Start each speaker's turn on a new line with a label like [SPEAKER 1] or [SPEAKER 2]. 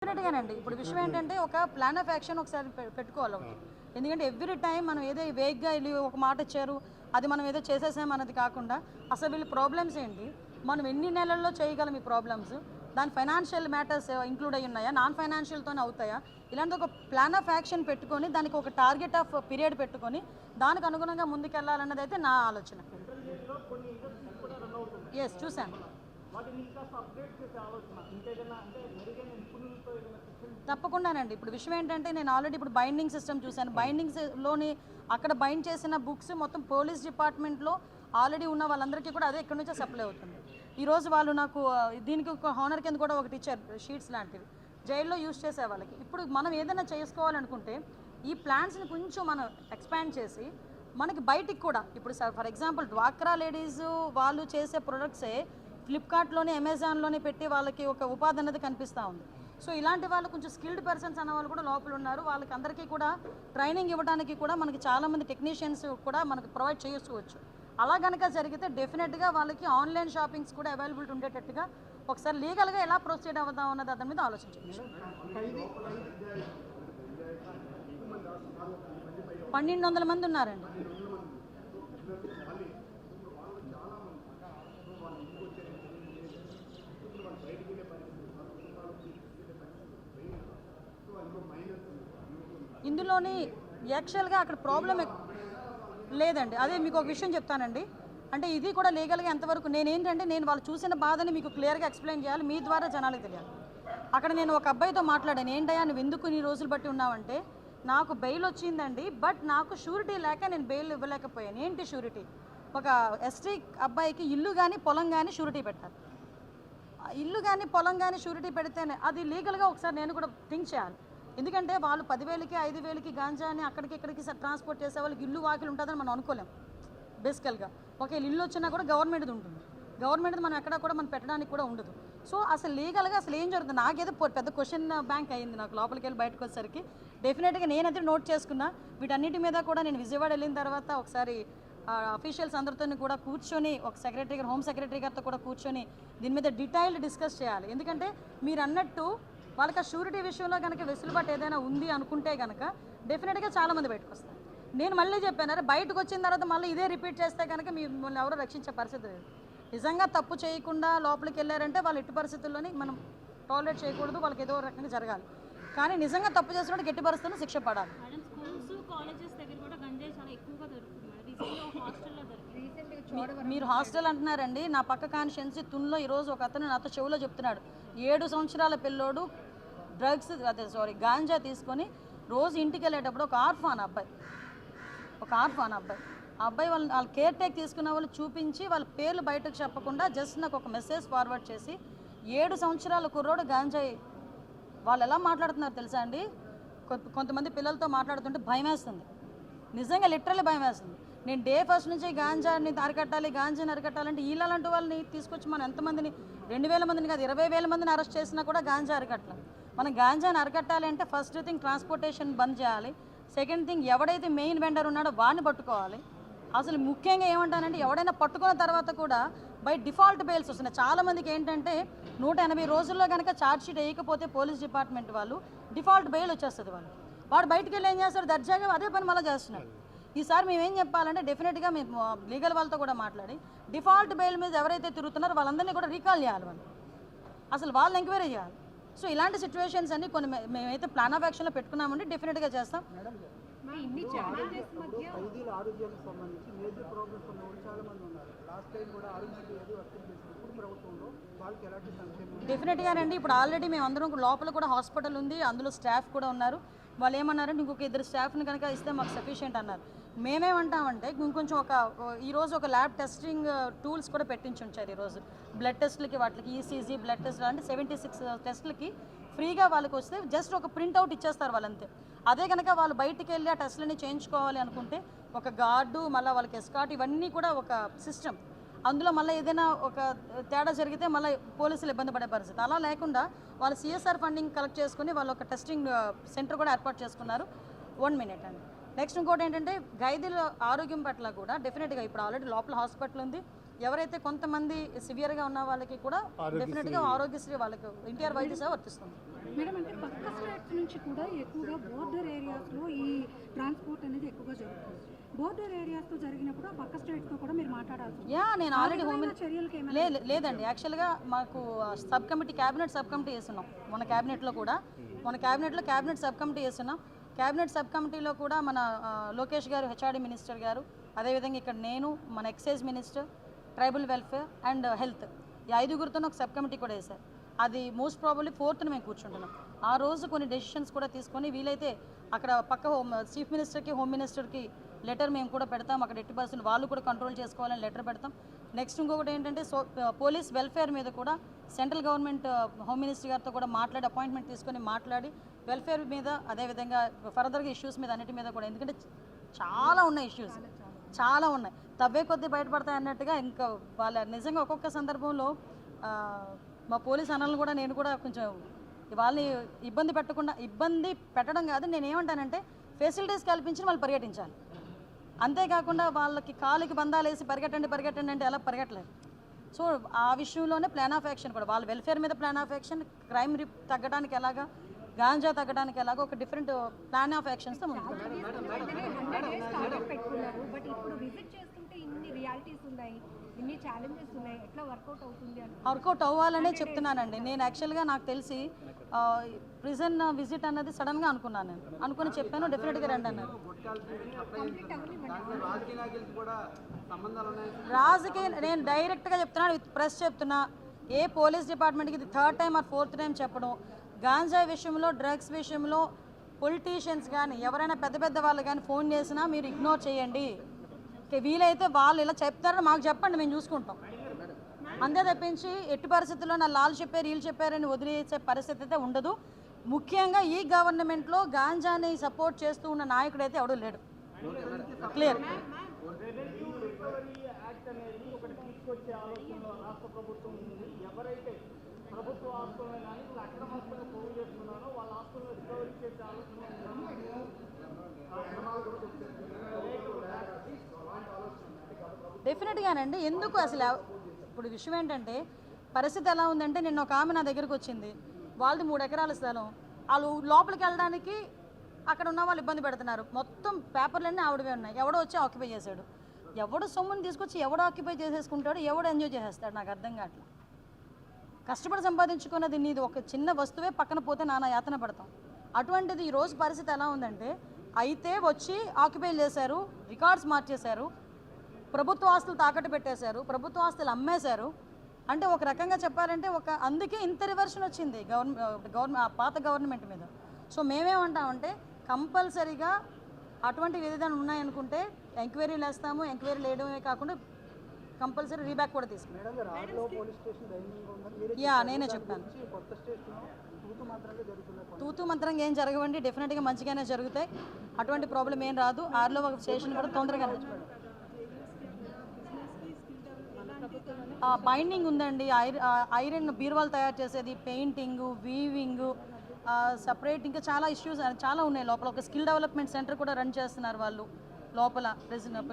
[SPEAKER 1] డెఫినెట్గానండి. ఇప్పుడు విషయం ఏంటంటే ఒక ప్లాన్ ఆఫ్ యాక్షన్ ఒకసారి పెట్టుకోవాలి ఒకటి. ఎందుకంటే ఎవ్రీ టైం మనం ఏదో వేగ్గా వెళ్ళి ఒక మాట ఇచ్చారు అది మనం ఏదో చేసేసాం అన్నది కాకుండా అసలు వీళ్ళ ప్రాబ్లమ్స్ ఏంటి, మనం ఎన్ని నెలల్లో చేయగలం ఈ ప్రాబ్లమ్స్, దాని ఫైనాన్షియల్ మ్యాటర్స్ ఇంక్లూడ్ అయ్యి ఉన్నాయా, నాన్ ఫైనాన్షియల్తోనే అవుతాయా, ఇలాంటి ఒక ప్లాన్ ఆఫ్ యాక్షన్ పెట్టుకొని దానికి ఒక టార్గెట్ ఆఫ్ పీరియడ్ పెట్టుకొని దానికి అనుగుణంగా ముందుకెళ్లాలన్నది అయితే నా ఆలోచన. ఎస్, చూశాను. తప్పకుండానండి. ఇప్పుడు విషయం ఏంటంటే నేను ఆల్రెడీ ఇప్పుడు బైండింగ్ సిస్టమ్ చూశాను. బైండింగ్స్లోని అక్కడ బైండ్ చేసిన బుక్స్ మొత్తం పోలీస్ డిపార్ట్మెంట్లో ఆల్రెడీ ఉన్న వాళ్ళందరికీ కూడా అదే ఎక్కడి నుంచో సప్లై అవుతుంది. ఈరోజు వాళ్ళు నాకు దీనికి ఒక హానర్ కింద కూడా ఒకటి ఇచ్చారు, షీట్స్ లాంటివి జైల్లో యూజ్ చేసే వాళ్ళకి. ఇప్పుడు మనం ఏదైనా చేసుకోవాలనుకుంటే ఈ ప్లాన్స్ని కొంచెం మనం ఎక్స్పాండ్ చేసి మనకి బయటికి కూడా ఇప్పుడు ఫర్ ఎగ్జాంపుల్ డ్వాక్రా లేడీస్ వాళ్ళు చేసే ప్రొడక్ట్సే ఫ్లిప్కార్ట్లోనే అమెజాన్లోనే పెట్టి వాళ్ళకి ఒక ఉపాధి అనేది కనిపిస్తూ ఉంది. సో ఇలాంటి వాళ్ళు కొంచెం స్కిల్డ్ పర్సన్స్ అన్న వాళ్ళు కూడా లోపల ఉన్నారు. వాళ్ళకి అందరికీ కూడా ట్రైనింగ్ ఇవ్వడానికి కూడా మనకి చాలామంది టెక్నీషియన్స్ కూడా మనకు ప్రొవైడ్ చేసుకోవచ్చు. అలా కనుక జరిగితే డెఫినెట్గా వాళ్ళకి ఆన్లైన్ షాపింగ్స్ కూడా అవైలబిలిటీ ఉండేటట్టుగా ఒకసారి లీగల్గా ఎలా ప్రొసీడ్ అవుదాం అన్నది దాని మీద ఆలోచించవచ్చు. 1200 మంది ఉన్నారండి. ఇందులోని యాక్చువల్గా అక్కడ ప్రాబ్లం లేదండి. అదే మీకు ఒక విషయం చెప్తానండి. అంటే ఇది కూడా లీగల్గా ఎంతవరకు నేను వాళ్ళు చూసిన బాధని మీకు క్లియర్గా ఎక్స్ప్లెయిన్ చేయాలి, మీ ద్వారా జనాలకు తెలియాలి. అక్కడ నేను ఒక అబ్బాయితో మాట్లాడాను, ఏంటయ్యా నువ్వు ఎందుకు నీ రోజులు బట్టి ఉన్నావంటే నాకు బెయిల్ వచ్చిందండి, బట్ నాకు షూరిటీ లేక నేను బెయిల్ ఇవ్వలేకపోయాను. ఏంటి షూరిటీ? ఒక ఎస్టీ అబ్బాయికి ఇల్లు కానీ పొలం కానీ షూరిటీ పెట్టాలి. ఇల్లు కానీ పొలం కానీ షూరిటీ పెడితేనే అది లీగల్గా ఒకసారి నేను కూడా థింక్ చేయాలి. ఎందుకంటే వాళ్ళు 10,000కి 5,000కి గాంజాని అక్కడికి ఇక్కడికి ట్రాన్స్పోర్ట్ చేసే వాళ్ళకి ఇల్లు వాకిలు ఉంటుందని మనం అనుకోలేం. బేసికల్గా ఒకవేళ ఇల్లు వచ్చినా కూడా గవర్నమెంట్ది ఉంటుంది, గవర్నమెంట్ది మనం ఎక్కడ కూడా మనం పెట్టడానికి కూడా ఉండదు. సో అసలు లీగల్గా అసలు ఏం జరుగుతుంది నాకేదో పెద్ద క్వశ్చన్ బ్యాంక్ అయింది నాకు లోపలికి వెళ్ళి బయటకు వచ్చేసరికి. డెఫినెట్గా నేనైతే నోట్ చేసుకున్నా. వీటన్నిటి మీద కూడా నేను విజయవాడ వెళ్ళిన తర్వాత ఒకసారి అఫీషియల్స్ అందరితో కూడా కూర్చొని ఒక సెక్రటరీ గారు హోమ్ సెక్రటరీ గారితో కూడా కూర్చొని దీని మీద డీటెయిల్డ్ డిస్కస్ చేయాలి. ఎందుకంటే మీరు అన్నట్టు వాళ్ళకి ఆ షూరిటీ విషయంలో కనుక వెసులుబాటు ఏదైనా ఉంది అనుకుంటే కనుక డెఫినెట్గా చాలామంది బయటకు వస్తారు. నేను మళ్ళీ చెప్పాను, బయటకు వచ్చిన తర్వాత మళ్ళీ ఇదే రిపీట్ చేస్తే కనుక మిమ్మల్ని ఎవరో రక్షించే పరిస్థితి లేదు. నిజంగా తప్పు చేయకుండా లోపలికి వెళ్ళారంటే వాళ్ళు ఎట్టి పరిస్థితుల్లోని మనం టాలరేట్ చేయకూడదు, వాళ్ళకి ఏదో రకంగా జరగాలి. కానీ నిజంగా తప్పు చేసినప్పుడు గట్టి పరిస్థితుల్లో శిక్ష పడాలి. మీరు హాస్టల్ అంటున్నారండి, నా పక్క కాన్స్టిట్యున్సీ తున్లో ఈరోజు ఒక అతను నాతో చెవులో చెప్తున్నాడు, 7 సంవత్సరాల పిల్లోడు గాంజా తీసుకొని రోజు ఇంటికి వెళ్ళేటప్పుడు ఒక ఆర్ఫాన్ అబ్బాయి ఆ అబ్బాయి వాళ్ళ కేర్ టేక్ తీసుకున్న వాళ్ళు చూపించి వాళ్ళ పేర్లు బయటకు చెప్పకుండా జస్ట్ నాకు ఒక మెసేజ్ ఫార్వర్డ్ చేసి 7 సంవత్సరాల కుర్రోడు గాంజాయి వాళ్ళు ఎలా మాట్లాడుతున్నారు తెలుసా అండి? కొంతమంది పిల్లలతో మాట్లాడుతుంటే భయం వేస్తుంది, నిజంగా లిటరల్లీ భయం వేస్తుంది. నేను డే ఫస్ట్ నుంచి గాంజాని అరికట్టాలంటే వీళ్ళంటి వాళ్ళని తీసుకొచ్చి మనం ఎంతమందిని 2,000 మందిని కాదు 20,000 మందిని అరెస్ట్ చేసినా కూడా గాంజా అరికట్టలేం. మనం గాంజాని అరికట్టాలి అంటే ఫస్ట్ థింగ్ ట్రాన్స్పోర్టేషన్ బంద్ చేయాలి. సెకండ్ థింగ్ ఎవడైతే మెయిన్ వెండర్ ఉన్నాడో వాడిని పట్టుకోవాలి. అసలు ముఖ్యంగా ఏమంటానంటే ఎవడైనా పట్టుకున్న తర్వాత కూడా బై డిఫాల్ట్ బెయిల్స్ వస్తున్నాయి. చాలామందికి ఏంటంటే 180 రోజుల్లో కనుక ఛార్జ్షీట్ వేయకపోతే పోలీస్ డిపార్ట్మెంట్ వాళ్ళు డిఫాల్ట్ బెయిల్ వచ్చేస్తుంది. వాడు బయటకు వెళ్ళి ఏం చేస్తాడు, దర్జాగా అదే పని మళ్ళీ చేస్తున్నాడు. ఈసారి మేము ఏం చెప్పాలంటే డెఫినెట్గా మేము లీగల్ వాళ్ళతో కూడా మాట్లాడి డిఫాల్ట్ బెయిల్ మీద ఎవరైతే తిరుగుతున్నారో వాళ్ళందరినీ కూడా రీకాల్ చేయాలి, అసలు వాళ్ళని ఎంక్వైరీ చేయాలి. సో ఇలాంటి సిచ్యువేషన్స్ అన్ని కొన్ని మేమైతే ప్లాన్ ఆఫ్ యాక్షన్లో పెట్టుకున్నామంటే డెఫినెట్గా చేస్తాం. డెఫినెట్గా రండి. ఇప్పుడు ఆల్రెడీ మేము అందరం లోపల కూడా హాస్పిటల్ ఉంది, అందులో స్టాఫ్ కూడా ఉన్నారు. వాళ్ళు ఏమన్నారంటే ఇంకొక 2 స్టాఫ్ని కనుక ఇస్తే మాకు సఫిషియెంట్ అన్నారు. మేమేమంటామంటే ఇంకొంచెం ఈరోజు ఒక ల్యాబ్ టెస్టింగ్ టూల్స్ కూడా పెట్టించి ఉంచారు. ఈరోజు బ్లడ్ టెస్ట్లకి వాటికి ఈసీజీ బ్లడ్ టెస్ట్ అంటే 76 టెస్ట్లకి ఫ్రీగా వాళ్ళకి వస్తే జస్ట్ ఒక ప్రింట్అవుట్ ఇచ్చేస్తారు వాళ్ళంతే. అదే కనుక వాళ్ళు బయటికి వెళ్ళి ఆ టెస్ట్లని చేయించుకోవాలి అనుకుంటే ఒక గార్డు మళ్ళీ వాళ్ళకి ఎస్కాట్ ఇవన్నీ కూడా ఒక సిస్టమ్. అందులో మళ్ళీ ఏదైనా ఒక తేడా జరిగితే మళ్ళీ పోలీసులు ఇబ్బంది పడే పరిస్థితి. అలా లేకుండా వాళ్ళు సిఎస్ఆర్ ఫండింగ్ కలెక్ట్ చేసుకుని వాళ్ళు ఒక టెస్టింగ్ సెంటర్ కూడా ఏర్పాటు చేసుకున్నారు. 1 మినిట్ అండి. నెక్స్ట్ ఇంకోటి ఏంటంటే ఖైదీల ఆరోగ్యం పట్ల కూడా డెఫినెట్గా ఇప్పుడు ఆల్రెడీ లోపల హాస్పిటల్ ఉంది. ఎవరైతే కొంతమంది సివియర్గా ఉన్న వాళ్ళకి కూడా డెఫినెట్గా ఆరోగ్యశ్రీ వాళ్ళకి ఎన్టీఆర్ వైద్య సేవ వర్తిస్తుంది.
[SPEAKER 2] మేడం అంటే పక్క స్టేట్స్ నుంచి కూడా ఎక్కువగా బోర్డర్ ఏరియాస్లో ఈ ట్రాన్స్పోర్ట్ అనేది ఎక్కువగా జరుగుతుంది. బోర్డర్ ఏరియాస్తో జరిగినప్పుడు ఆ పక్క స్టేట్స్తో కూడా మీరు మాట్లాడాల్సి
[SPEAKER 1] నేను ఆల్రెడీ
[SPEAKER 2] చర్యలకి
[SPEAKER 1] లేదండి. యాక్చువల్గా మాకు sub committee cabinet sub committee వేస్తున్నాం మన క్యాబినెట్లో కూడా. మన క్యాబినెట్ సబ్ కమిటీ వేస్తున్నాం. క్యాబినెట్ సబ్ కమిటీలో కూడా మన లోకేష్ గారు, హెచ్ఆర్డీ మినిస్టర్ గారు, అదేవిధంగా ఇక్కడ నేను, మన excise minister, tribal welfare and health, ఈ 5గురితో ఒక సబ్ కమిటీ కూడా వేశారు. అది మోస్ట్ ప్రాబబ్లీ 4th మేము కూర్చుంటున్నాం. ఆ రోజు కొన్ని డెసిషన్స్ కూడా తీసుకొని వీలైతే అక్కడ పక్క చీఫ్ మినిస్టర్కి, హోమ్ మినిస్టర్కి లెటర్ మేము కూడా పెడతాం. అక్కడ 80% వాళ్ళు కూడా కంట్రోల్ చేసుకోవాలని లెటర్ పెడతాం. నెక్స్ట్ ఇంకొకటి ఏంటంటే పోలీస్ వెల్ఫేర్ మీద కూడా సెంట్రల్ గవర్నమెంట్ హోమ్ మినిస్టర్ గారితో కూడా మాట్లాడి అపాయింట్మెంట్ తీసుకొని మాట్లాడి వెల్ఫేర్ మీద, అదేవిధంగా ఫర్దర్గా ఇష్యూస్ మీద అన్నిటి మీద కూడా, ఎందుకంటే చాలా ఉన్నాయి ఇష్యూస్, చాలా ఉన్నాయి, తవ్వే కొద్దీ బయటపడతాయి అన్నట్టుగా. ఇంకా వాళ్ళ నిజంగా ఒక్కొక్క సందర్భంలో మా పోలీస్ అన్నలను కూడా నేను కూడా కొంచెం వాళ్ళని ఇబ్బంది పెట్టడం కాదు, నేను ఏమంటానంటే ఫెసిలిటీస్ కల్పించి వాళ్ళు పరిగెట్టించాలి. అంతేకాకుండా వాళ్ళకి కాలుకి బంధాలు వేసి పరిగెట్టండి అంటే ఎలా పరిగెట్టలేదు. సో ఆ విషయంలోనే ప్లాన్ ఆఫ్ యాక్షన్ కూడా, వాళ్ళ వెల్ఫేర్ మీద plan of action, crime rate తగ్గడానికి ఎలాగా, గాంజా తగ్గడానికి ఎలాగో ఒక డిఫరెంట్ ప్లాన్ ఆఫ్ యాక్షన్స్తో ముందుకు
[SPEAKER 2] పెట్టుకున్నారు. బట్ ఇప్పుడు విజిట్ చేస్తుంటే ఇన్ని రియాలిటీస్ ఉన్నాయి, ఇన్ని ఛాలెంజెస్ ఉన్నాయి, ఎట్లా వర్కౌట్ అవుతుంది అని
[SPEAKER 1] వర్కౌట్ అవ్వాలనే చెప్తున్నానండి. నేను యాక్చువల్గా నాకు తెలిసి ప్రిజన్ విజిట్ అన్నది సడన్గా అనుకున్నాను. నేను అనుకుని చెప్పాను, డెఫినెట్గా రండి అన్నారు. రాజకీయ నేను డైరెక్ట్గా చెప్తున్నాను, విత్ ప్రెస్ చెప్తున్నా, ఏ పోలీస్ డిపార్ట్మెంట్కి ఇది 3rd time are 4th time చెప్పడం. గాంజా విషయంలో, డ్రగ్స్ విషయంలో పొలిటీషియన్స్ కానీ ఎవరైనా పెద్ద వాళ్ళు కానీ ఫోన్ చేసినా మీరు ఇగ్నోర్ చేయండి. వీలైతే వాళ్ళు ఇలా చెప్తారని మాకు చెప్పండి, మేము చూసుకుంటాం. అంతే తప్పించి ఎట్టి పరిస్థితుల్లో నా లాల్ చెప్పారు, వీళ్ళు చెప్పారని వదిలేసే పరిస్థితి అయితే ఉండదు. ముఖ్యంగా ఈ గవర్నమెంట్లో గాంజాని సపోర్ట్ చేస్తూ ఉన్న నాయకుడు అయితే ఎవడూ లేడు. క్లియర్. డెఫినెట్గానండి. ఎందుకు అసలు ఇప్పుడు విషయం ఏంటంటే పరిస్థితి ఎలా ఉందంటే, నిన్న ఒక ఆమె నా దగ్గరకు వచ్చింది, వాళ్ళది 3 ఎకరాల స్థలం, వాళ్ళు లోపలికి వెళ్ళడానికి అక్కడ ఉన్న వాళ్ళు ఇబ్బంది పెడుతున్నారు. మొత్తం పేపర్లన్నీ ఆవిడవే ఉన్నాయి. ఎవడో వచ్చి ఆక్యుపై చేశాడు. ఎవడో సొమ్ముని తీసుకొచ్చి ఎవడో ఆక్యుపై చేసేసుకుంటాడు, ఎవడో ఎంజాయ్ చేసేస్తాడు, నాకు అర్థం కావట్లేదు. కష్టపడి సంపాదించుకున్నది నీది ఒక చిన్న వస్తువే పక్కన పోతే నానా యాతన పడతాం. అటువంటిది ఈరోజు పరిస్థితి ఎలా ఉందంటే, అయితే వచ్చి ఆక్యుపై చేశారు, రికార్డ్స్ మార్చేశారు, ప్రభుత్వ ఆస్తులు తాకట్టు పెట్టేశారు, ప్రభుత్వ ఆస్తులు అమ్మేశారు. అంటే ఒక రకంగా చెప్పాలంటే అందుకే ఇంత రివర్షన్ వచ్చింది గవర్నమెంట్ పాత గవర్నమెంట్ మీద. సో మేమేమంటామంటే కంపల్సరీగా అటువంటి విధానం ఉన్నాయనుకుంటే ఎంక్వైరీలు వేస్తాము. ఎంక్వైరీలు వేయడమే కాకుండా కంపల్సరీ రీబ్యాక్ కూడా తీసుకుంటాం. నేనే చెప్పాను, తూతూ మంత్రంగా ఏం జరగవండి, డెఫినెట్గా మంచిగానే జరుగుతాయి. అటువంటి ప్రాబ్లం ఏం రాదు. ఆర్లో ఒక స్టేషన్ కూడా తొందరగా బైండింగ్ ఉందండి, ఐరన్ బీరువాలు తయారు చేసేది, పెయింటింగు, వీవింగు, సపరేట్ ఇంకా చాలా ఇష్యూస్ చాలా ఉన్నాయి లోపల. ఒక స్కిల్ డెవలప్మెంట్ సెంటర్ కూడా రన్ చేస్తున్నారు వాళ్ళు లోపల. ప్రెసిడెంట్